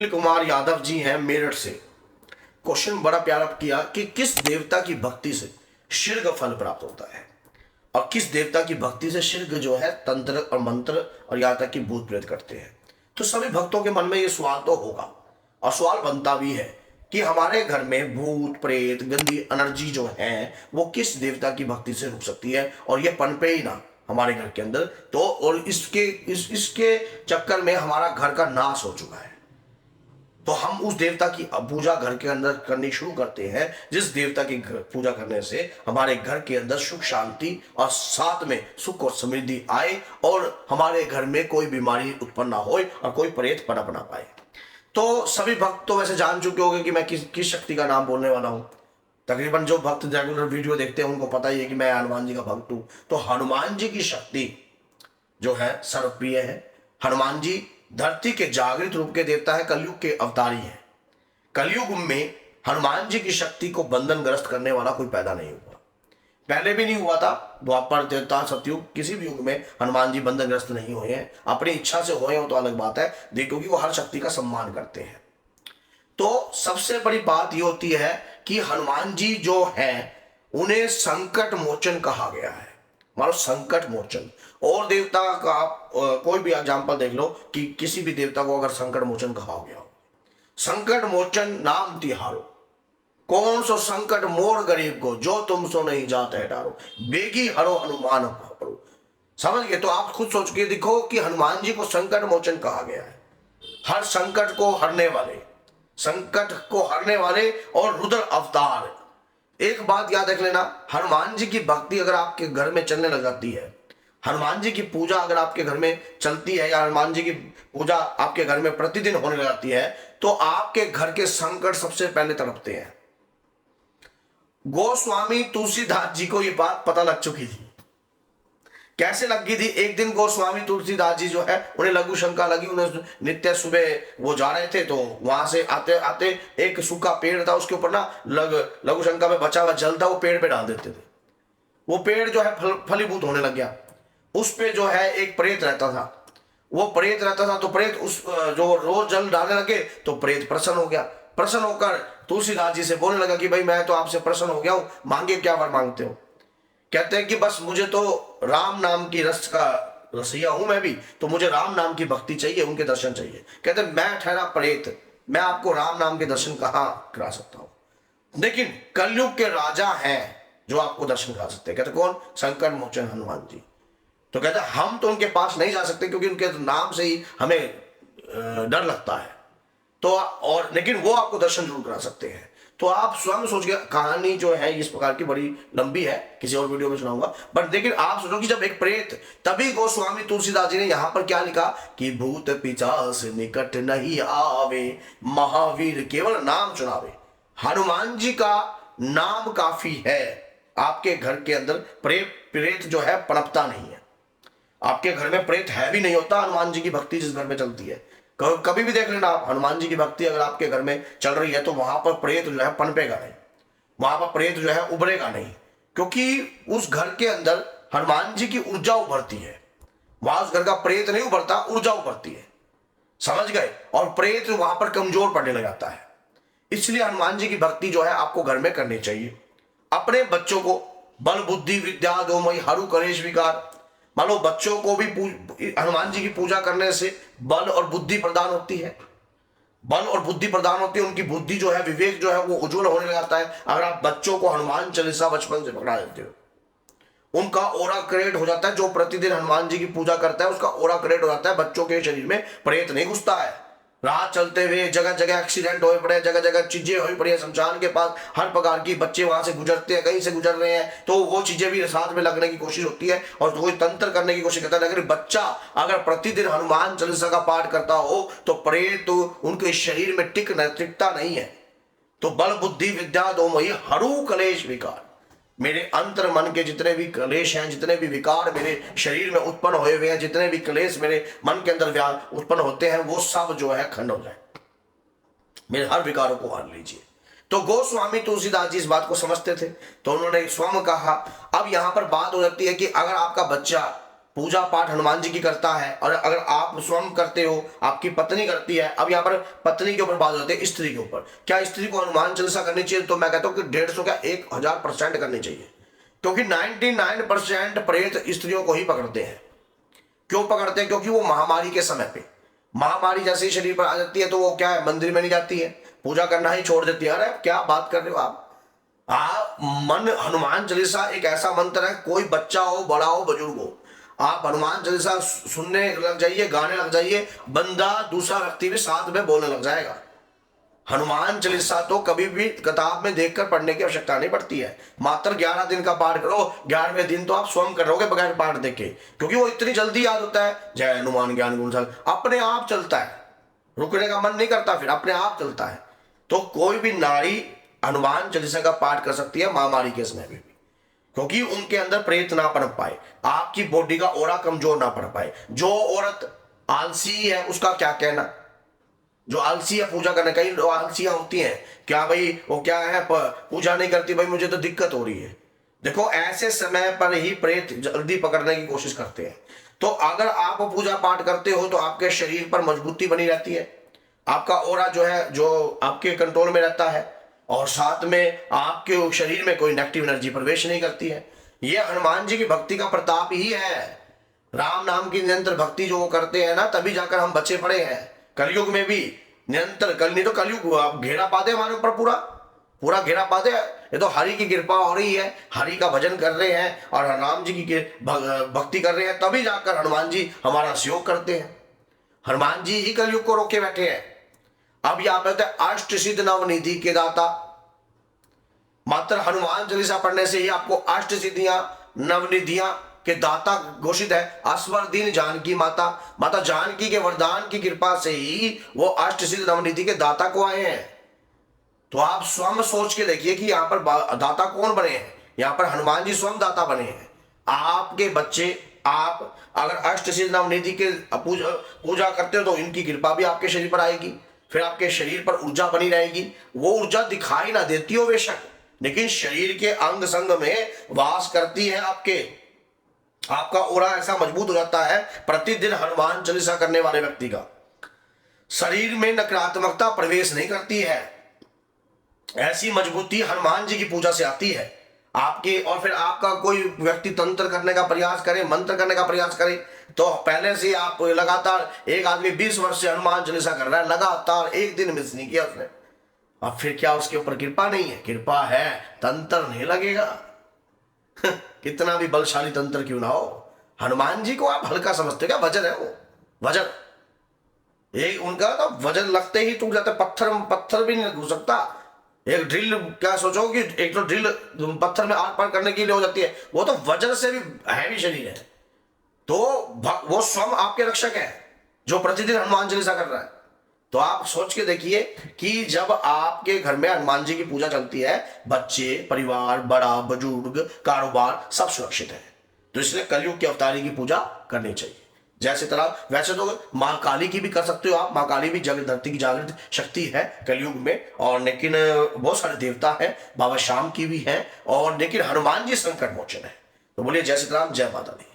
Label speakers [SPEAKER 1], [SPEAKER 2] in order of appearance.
[SPEAKER 1] कुमार यादव जी हैं मेरठ से। क्वेश्चन बड़ा प्यारा किया कि किस देवता की भक्ति से शीघ्र फल प्राप्त होता है और किस देवता की भक्ति से शीघ्र जो है तंत्र और मंत्र और यहाँ तक कि भूत प्रेत करते हैं। तो सभी भक्तों के मन में ये सवाल तो होगा और सवाल बनता भी है कि हमारे घर में भूत प्रेत गंदी एनर्जी जो है वो किस देवता की भक्ति से रुक सकती है और ये पनपे ही ना हमारे घर के अंदर। तो और इसके चक्कर में हमारा घर का नाश हो चुका है। तो हम उस देवता की पूजा घर के अंदर करनी शुरू करते हैं जिस देवता की पूजा करने से हमारे घर के अंदर सुख शांति और साथ में सुख और समृद्धि आए और हमारे घर में कोई बीमारी उत्पन्न ना हो और कोई प्रेत पनप ना पाए। तो सभी भक्त तो वैसे जान चुके होंगे कि मैं किस शक्ति का नाम बोलने वाला हूं। तकरीबन जो भक्त रेगुलर वीडियो देखते हैं उनको पता ही है कि मैं हनुमान जी का भक्त हूं। तो हनुमान जी की शक्ति जो है सर्वप्रिय है। हनुमान जी धरती के जागृत रूप के देवता है, कलयुग के अवतारी है। कलयुग में हनुमान जी की शक्ति को बंधनग्रस्त करने वाला कोई पैदा नहीं हुआ, पहले भी नहीं हुआ था। द्वापर त्रेता सतयुग किसी भी युग में हनुमान जी बंधनग्रस्त नहीं हुए हैं। अपनी इच्छा से हुए हो तो अलग बात है, क्योंकि वो हर शक्ति का सम्मान करते हैं। तो सबसे बड़ी बात ये होती है कि हनुमान जी जो है उन्हें संकट मोचन कहा गया है। मानो संकट मोचन। और देवता का कोई भी एग्जाम्पल देख लो कि किसी भी देवता को अगर संकट मोचन कहा गया हो। संकट मोचन नाम तिहारो, कौन सो संकट मोर गरीब को, जो तुम सो नहीं जाते है डारो, बेगी हरो हनुमान परो। समझ गए? तो आप खुद सोच के देखो कि हनुमान जी को संकट मोचन कहा गया है। हर संकट को हरने वाले, संकट को हरने वाले और रुद्र अवतार। एक बात याद रख लेना, हनुमान जी की भक्ति अगर आपके घर में चलने लग जाती है, हनुमान जी की पूजा अगर आपके घर में चलती है या हनुमान जी की पूजा आपके घर में प्रतिदिन होने लग जाती है, तो आपके घर के संकट सबसे पहले तड़पते हैं। गोस्वामी तुलसीदास जी को ये बात पता लग चुकी थी। कैसे लगी थी? एक दिन गोस्वामी तुलसीदास जी जो है उन्हें लघु शंका लगी। उन्हें नित्य सुबह वो जा रहे थे तो वहां से आते आते एक सूखा पेड़ था, उसके ऊपर ना लघु शंका में बचा हुआ जल था, वो पेड़ पे डाल देते थे। वो पेड़ जो है फलीभूत होने लग गया। उस पे जो है एक प्रेत रहता था। वो प्रेत रहता था तो प्रेत उस जो रोज जल डालने लगे तो प्रेत प्रसन्न हो गया। प्रसन्न होकर तुलसीदास जी से बोलने लगा कि भाई मैं तो आपसे प्रसन्न हो गया हूं, मांगे क्या वर मांगते हो? कहते हैं कि बस मुझे तो राम नाम की रस का रसिया हूं मैं भी, तो मुझे राम नाम की भक्ति चाहिए, उनके दर्शन चाहिए। कहते हैं मैं ठहरा प्रेत, मैं आपको राम नाम के दर्शन कहां करा सकता हूं, लेकिन कलयुग के राजा हैं जो आपको दर्शन करा सकते हैं। कहते कौन? संकट मोचन हनुमान जी। तो कहते हम तो उनके पास नहीं जा सकते क्योंकि उनके नाम से ही हमें डर लगता है। तो और लेकिन वो आपको दर्शन जरूर करा सकते हैं। तो आप स्वयं सोच के, कहानी जो है इस प्रकार की बड़ी लंबी है, किसी और वीडियो में सुनाऊंगा, बट लेकिन आप सोचो कि जब एक प्रेत, तभी गोस्वामी तुलसीदास जी ने यहां पर क्या लिखा कि भूत पिचास निकट नहीं आवे, महावीर केवल नाम चुनावे। हनुमान जी का नाम काफी है। आपके घर के अंदर प्रेत जो है पनपता नहीं है। आपके घर में प्रेत है भी नहीं होता। हनुमान जी की भक्ति जिस घर में चलती है, कभी भी देख लेना आप, हनुमान जी की भक्ति अगर आपके घर में चल रही है तो वहां पर प्रेत जो है पनपेगा नहीं, वहां पर प्रेत जो है उभरेगा नहीं, क्योंकि उस घर के अंदर हनुमान जी की ऊर्जा उभरती है। वहां उस घर का प्रेत नहीं उभरता, ऊर्जा उभरती है। समझ गए? और प्रेत वहां पर कमजोर पड़ने लग जाता है। इसलिए हनुमान जी की भक्ति जो है आपको घर में करनी चाहिए। अपने बच्चों को बल बुद्धि विद्या दो मई हरु कलेश विकार। मान लो बच्चों को भी हनुमान जी की पूजा करने से बल और बुद्धि प्रदान होती है। बल और बुद्धि प्रदान होती है, उनकी बुद्धि जो है, विवेक जो है वो उज्जवल होने लग जाता है। अगर आप बच्चों को हनुमान चालीसा बचपन से पढ़ा देते हो, उनका ओरा क्रिएट हो जाता है। जो प्रतिदिन हनुमान जी की पूजा करता है उसका ओरा क्रिएट हो जाता है। बच्चों के शरीर में प्रेत नहीं घुसता है। राह चलते हुए जगह जगह एक्सीडेंट हो पड़े, जगह जगह चीजें हो पड़ी है, शमशान के पास हर प्रकार की बच्चे वहां से गुजरते हैं, कहीं से गुजर रहे हैं, तो वो चीजें भी साथ में लगने की कोशिश होती है और कोई तंत्र करने की कोशिश करता है। लेकिन बच्चा अगर प्रतिदिन हनुमान चालीसा का पाठ करता हो तो प्रेत तो उनके शरीर में टिकता नहीं है। तो बल बुद्धि विद्या दो मई हरु कलेश विकार। मेरे अंतर मन के जितने भी क्लेश हैं, जितने भी विकार मेरे शरीर में उत्पन्न हुए हुए हैं, जितने भी क्लेश मेरे मन के अंदर उत्पन्न होते हैं, वो सब जो है खंड हो जाए। मेरे हर विकारों को हर लीजिए। तो गोस्वामी तुलसीदास जी इस बात को समझते थे, तो उन्होंने स्वयं कहा। अब यहां पर बात हो जाती है कि अगर आपका बच्चा पूजा पाठ हनुमान जी की करता है, और अगर आप स्वयं करते हो, आपकी पत्नी करती है, अब यहाँ पर पत्नी के ऊपर बात होती है स्त्री के ऊपर, क्या स्त्री को हनुमान चालीसा करनी चाहिए? तो मैं कहता हूँ कि 150 क्या 1000% करनी चाहिए, क्योंकि 99% प्रेत स्त्रियों को ही पकड़ते हैं। क्यों पकड़ते हैं? क्योंकि वो महामारी के समय पे, महामारी जैसे ही शरीर पर आ जाती है तो वो क्या है, मंदिर में नहीं जाती है, पूजा करना ही छोड़ देती है। अरे क्या बात कर रहे हो आप मन हनुमान चालीसा एक ऐसा मंत्र है, कोई बच्चा हो, बड़ा हो, बुजुर्ग हो, आप हनुमान चालीसा सुनने लग जाइए, गाने लग जाइए, बंदा दूसरा व्यक्ति भी साथ में बोलने लग जाएगा। हनुमान चालीसा तो कभी भी किताब में देखकर पढ़ने की आवश्यकता नहीं पड़ती है, मात्र 11 दिन का पाठ करो, 11वें दिन तो आप स्वयं करोगे बगैर पाठ देखे, क्योंकि वो इतनी जल्दी याद होता है। जय हनुमान ज्ञान गुण सागर अपने आप चलता है, रुकने का मन नहीं करता, फिर अपने आप चलता है। तो कोई भी नारी हनुमान चालीसा का पाठ कर सकती है महामारी के समय में भी, क्योंकि उनके अंदर प्रेत ना पनप पाए, आपकी बॉडी का ओरा कमजोर ना पड़ पाए। जो औरत आलसी है उसका क्या कहना, जो आलसी है पूजा करने, कई आलसियां होती हैं, क्या भाई वो क्या है पूजा नहीं करती, भाई मुझे तो दिक्कत हो रही है। देखो ऐसे समय पर ही प्रेत जल्दी पकड़ने की कोशिश करते हैं। तो अगर आप पूजा पाठ करते हो तो आपके शरीर पर मजबूती बनी रहती है, आपका ओरा जो है जो आपके कंट्रोल में रहता है, और साथ में आपके शरीर में कोई नेगेटिव एनर्जी प्रवेश नहीं करती है। यह हनुमान जी की भक्ति का प्रताप ही है। राम नाम की निरंतर भक्ति जो वो करते हैं ना, तभी जाकर हम बचे पड़े हैं। कलयुग में भी निरंतर, कल नहीं तो कलयुग आप घेरा पाते हमारे ऊपर, पूरा पूरा घेरा पाते। ये तो हरि की कृपा हो रही है, हरि का भजन कर रहे हैं और राम जी की भक्ति कर रहे हैं, तभी जाकर हनुमान जी हमारा सहयोग करते हैं। हनुमान जी ही कलयुग को रोके बैठे हैं। अब यहाँ पे अष्ट सिद्ध नवनिधि के दाता, मात्र हनुमान चालीसा पढ़ने से ही आपको अष्ट सिद्धियां नवनिधियां के दाता घोषित है। अस्वर दीन जानकी माता, माता जानकी के वरदान की कृपा से ही वो अष्ट सिद्ध नवनिधि के दाता को आए हैं। तो आप स्वयं सोच के देखिए कि यहाँ पर दाता कौन बने हैं। यहाँ पर हनुमान जी स्वयं दाता बने हैं। आपके बच्चे, आप अगर अष्ट सिद्ध नवनिधि के पूजा करते हो तो इनकी कृपा भी आपके शरीर पर आएगी, फिर आपके शरीर पर ऊर्जा बनी रहेगी। वो ऊर्जा दिखाई ना देती हो बेशक, लेकिन शरीर के अंग संग में वास करती है आपके। आपका ओरा ऐसा मजबूत हो जाता है प्रतिदिन हनुमान चालीसा करने वाले व्यक्ति का। शरीर में नकारात्मकता प्रवेश नहीं करती है। ऐसी मजबूती हनुमान जी की पूजा से आती है आपकी। और फिर आपका कोई व्यक्ति तंत्र करने का प्रयास करे, मंत्र करने का प्रयास करे, तो पहले से आप लगातार, एक आदमी 20 वर्ष से हनुमान चालीसा कर रहा है, लगातार एक दिन मिस नहीं किया उसने, अब फिर क्या उसके ऊपर कृपा नहीं है? कृपा है, तंत्र नहीं लगेगा। कितना भी बलशाली तंत्र क्यों ना हो, हनुमान जी को आप हल्का समझते हो क्या? वजन है वो, वजन। एक उनका तो वजन लगते ही टूट जाता है, पत्थर भी नहीं घुस सकता। एक ड्रिल, क्या सोचो कि एक तो ड्रिल पत्थर में आर पार करने के लिए हो जाती है, वो तो वजन से भी हैवी शरीर है। तो वो स्वयं आपके रक्षक है जो प्रतिदिन हनुमान चालीसा कर रहा है। तो आप सोच के देखिए कि जब आपके घर में हनुमान जी की पूजा चलती है, बच्चे, परिवार, बड़ा बुजुर्ग, कारोबार सब सुरक्षित है। तो इसलिए कलयुग के अवतारी की पूजा करनी चाहिए। जैसे तरह वैसे तो माँ काली की भी कर सकते हो आप। माँ काली भी जग धरती की जागृत शक्ति है कलयुग में, और लेकिन बहुत सारे देवता हैं, बाबा श्याम की भी है, और लेकिन हनुमान जी संकट मोचन है। तो बोलिए जय श्री राम, जय माता दी।